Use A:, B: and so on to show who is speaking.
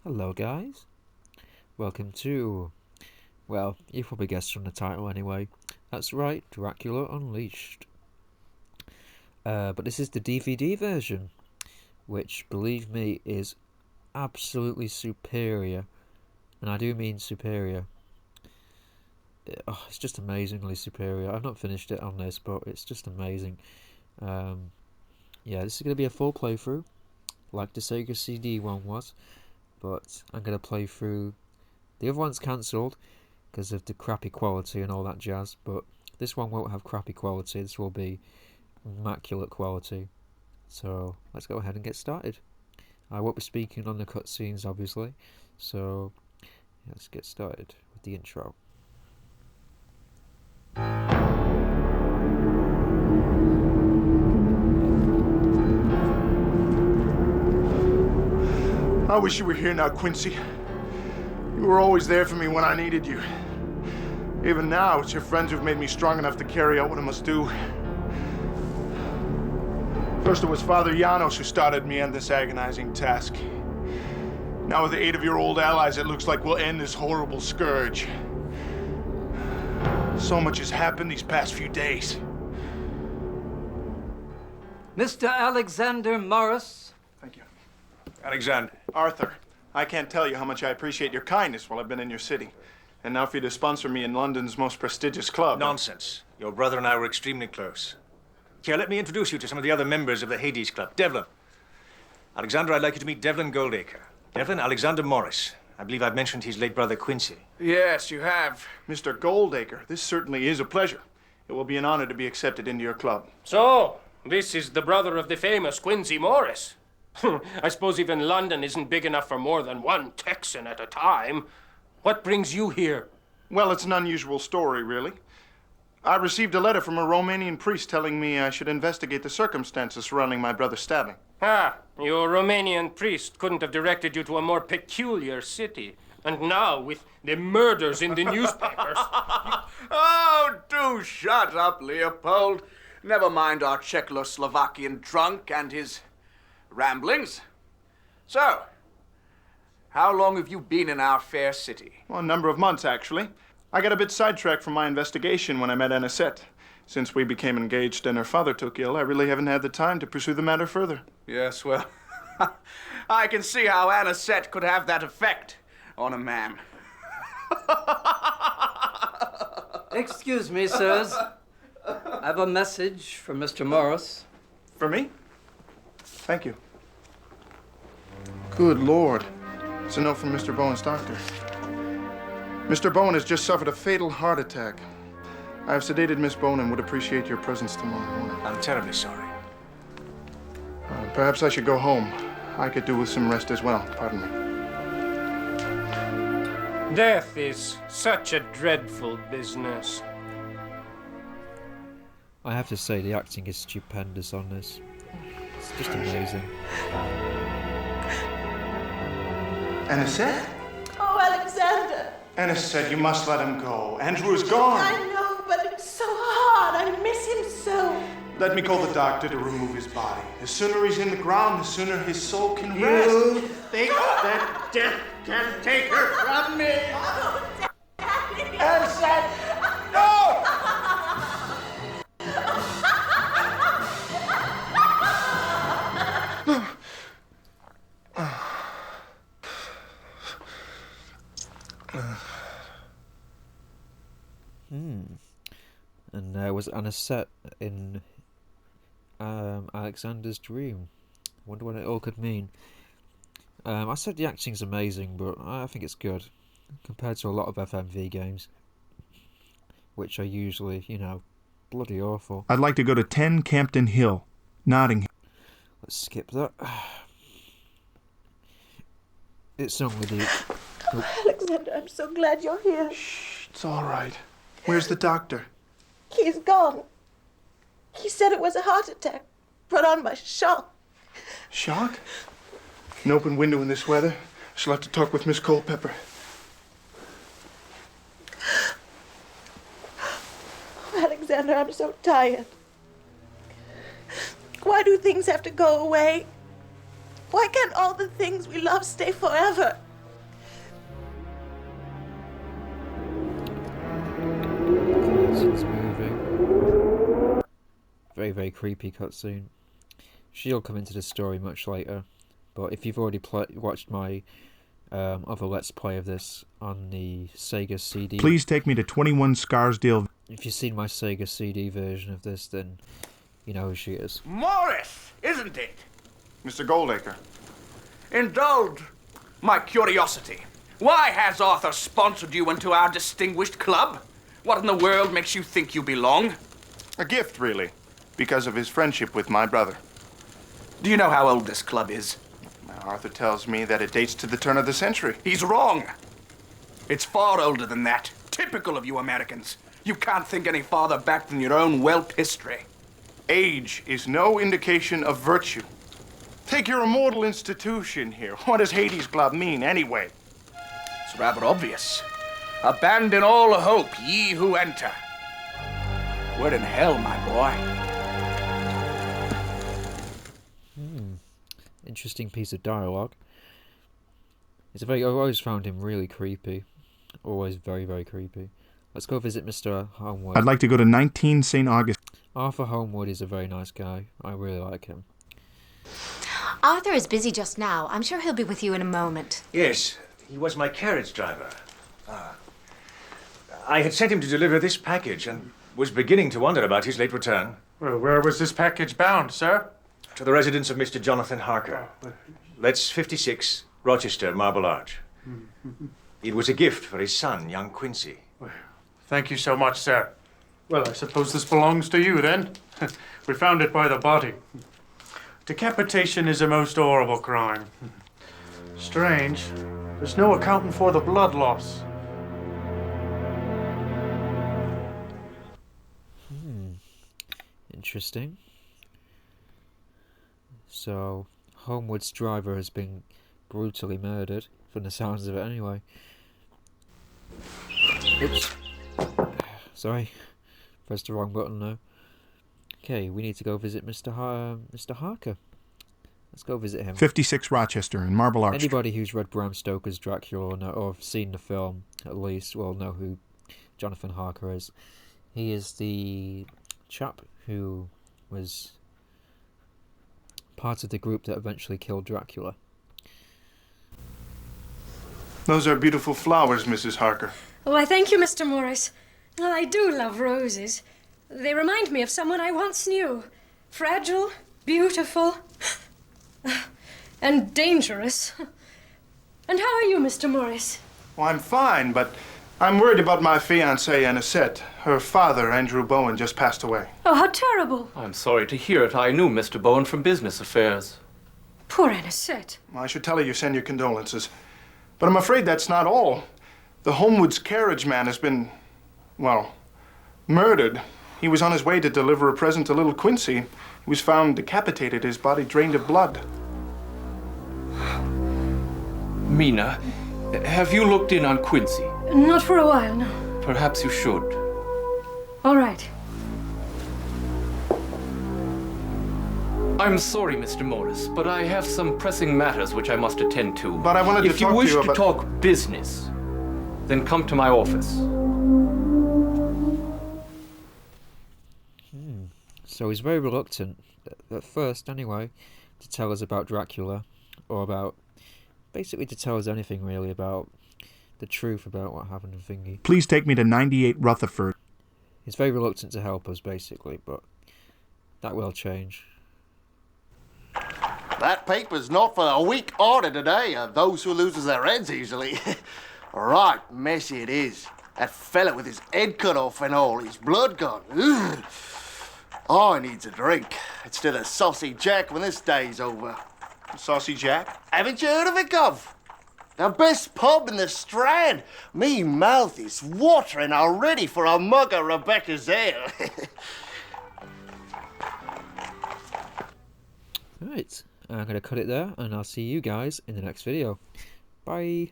A: Hello guys, welcome to, well, you probably guessed from the title anyway, that's right, Dracula Unleashed. But this is the DVD version, which, believe me, is absolutely superior, and I do mean superior. It's just amazingly superior. I've not finished it on this, but it's just amazing. Yeah, this is going to be a full playthrough, like the Sega CD one was. But I'm going to play through. The other one's cancelled because of the crappy quality and all that jazz, but this one won't have crappy quality. This will be immaculate quality. So let's go ahead and get started. I won't be speaking on the cutscenes, obviously, so let's get started with the intro.
B: I wish you were here now, Quincy. You were always there for me when I needed you. Even now, it's your friends who've made me strong enough to carry out what I must do. First it was Father Janos who started me on this agonizing task. Now with the aid of your old allies, it looks like we'll end this horrible scourge. So much has happened these past few days.
C: Mr. Alexander Morris.
B: Thank you. Alexander. Arthur, I can't tell you how much I appreciate your kindness while I've been in your city. And now for you to sponsor me in London's most prestigious club.
D: Nonsense. Your brother and I were extremely close. Here, let me introduce you to some of the other members of the Hades Club. Devlin. Alexander, I'd like you to meet Devlin Goldacre. Devlin Alexander Morris. I believe I've mentioned his late brother Quincy.
B: Yes, you have. Mr. Goldacre, this certainly is a pleasure. It will be an honor to be accepted into your club.
E: So, this is the brother of the famous Quincy Morris. I suppose even London isn't big enough for more than one Texan at a time. What brings you here?
B: Well, it's an unusual story, really. I received a letter from a Romanian priest telling me I should investigate the circumstances surrounding my brother's stabbing.
E: Ah, your Romanian priest couldn't have directed you to a more peculiar city. And now, with the murders in the newspapers...
F: Oh, do shut up, Leopold. Never mind our Czechoslovakian drunk and his ramblings. So, how long have you been in our fair city?
B: Well, a number of months, actually. I got a bit sidetracked from my investigation when I met Anisette. Since we became engaged and her father took ill, I really haven't had the time to pursue the matter further.
F: Yes, well, I can see how Anisette could have that effect on a man.
C: Excuse me, sirs. I have a message from Mr. Morris.
B: For me? Thank you. Good Lord. It's a note from Mr. Bowen's doctor. Mr. Bowen has just suffered a fatal heart attack. I have sedated Miss Bowen and would appreciate your presence tomorrow morning.
D: I'm terribly sorry.
B: Perhaps I should go home. I could do with some rest as well. Pardon me.
E: Death is such a dreadful business.
A: I have to say, the acting is stupendous on this. It's just amazing.
B: Anisette?
G: Oh, Alexander.
B: Anisette, you must let him go. Andrew is gone.
G: I know, but it's so hard. I miss him so.
B: Let me call the doctor to remove his body. The sooner he's in the ground, the sooner his soul can rest.
F: You think that death can take her from me?
G: Oh, Daddy.
F: Anisette! No!
A: And there was Anisette in Alexander's dream. Wonder what it all could mean. I said the acting's amazing, but I think it's good compared to a lot of FMV games, which are usually, bloody awful.
B: I'd like to go to 10 Campden Hill, Nottingham.
A: Let's skip that. It's only the...
G: Alexander, I'm so glad you're here.
B: Shh, it's all right. Where's the doctor?
G: He's gone. He said it was a heart attack brought on by shock.
B: Shock? An open window in this weather? I shall have to talk with Miss Culpepper.
G: Oh, Alexander, I'm so tired. Why do things have to go away? Why can't all the things we love stay forever?
A: very creepy cutscene. She'll come into the story much later, but if you've already watched my other Let's Play of this on the Sega CD...
B: Please take me to 21 Scarsdale.
A: If you've seen my Sega CD version of this, then you know who she is.
F: Morris, isn't it?
B: Mr. Goldacre.
F: Indulge my curiosity. Why has Arthur sponsored you into our distinguished club? What in the world makes you think you belong?
B: A gift, really, because of his friendship with my brother.
F: Do you know how old this club is?
B: Arthur tells me that it dates to the turn of the century.
F: He's wrong. It's far older than that. Typical of you Americans. You can't think any farther back than your own whelp history.
B: Age is no indication of virtue. Take your immortal institution here. What does Hades Club mean, anyway?
F: It's rather obvious. Abandon all hope, ye who enter. We're in hell, my boy.
A: Interesting piece of dialogue. I've always found him really creepy. Always very, very creepy. Let's go visit Mr. Homewood.
B: I'd like to go to 19 St. August.
A: Arthur Homewood is a very nice guy. I really like him.
H: Arthur is busy just now. I'm sure he'll be with you in a moment.
D: Yes, he was my carriage driver. I had sent him to deliver this package and was beginning to wonder about his late return.
I: Well, where was this package bound, sir?
D: To the residence of Mr. Jonathan Harker. Let's 56, Rochester, Marble Arch. It was a gift for his son, young Quincy.
I: Well, thank you so much, sir. Well, I suppose this belongs to you, then. We found it by the body. Decapitation is a most horrible crime. Strange. There's no accounting for the blood loss.
A: Interesting. So, Homewood's driver has been brutally murdered, from the sounds of it anyway. Oops. Sorry. Pressed the wrong button now. Okay, we need to go visit Mr. Harker. Let's go visit him.
B: 56 Rochester in Marble Arch.
A: Anybody who's read Bram Stoker's Dracula or seen the film, at least, will know who Jonathan Harker is. He is the chap who was part of the group that eventually killed Dracula.
B: Those are beautiful flowers, Mrs. Harker.
J: Why, thank you, Mr. Morris. Well, I do love roses. They remind me of someone I once knew. Fragile, beautiful, and dangerous. And how are you, Mr. Morris?
B: Well, I'm fine, but I'm worried about my fiancée, Anisette. Her father, Andrew Bowen, just passed away.
J: Oh, how terrible.
K: I'm sorry to hear it. I knew Mr. Bowen from business affairs.
J: Poor Anisette.
B: Well, I should tell her you send your condolences. But I'm afraid that's not all. The Homewood's carriage man has been, well, murdered. He was on his way to deliver a present to little Quincy. He was found decapitated, his body drained of blood.
K: Mina, have you looked in on Quincy?
J: Not for a while, no.
K: Perhaps you should.
J: All right.
K: I'm sorry, Mr. Morris, but I have some pressing matters which I must attend to.
B: But I wanted to talk to you about...
K: If you wish to talk business, then come to my office.
A: So he's very reluctant, at first anyway, to tell us about Dracula, or about, basically to tell us anything really about the truth about what happened in Thingy.
B: Please take me to 98 Rutherford.
A: He's very reluctant to help us, basically, but that will change.
L: That paper's not for the weak-hearted today, those who loses their heads easily. Right messy it is. That fella with his head cut off and all, his blood gone. Ugh. I needs a drink instead of Saucy Jack when this day's over.
B: Saucy Jack?
L: Haven't you heard of it, Gov? The best pub in the Strand. Me mouth is watering already for a mug of Rebecca's ale.
A: Right, I'm going to cut it there, and I'll see you guys in the next video. Bye!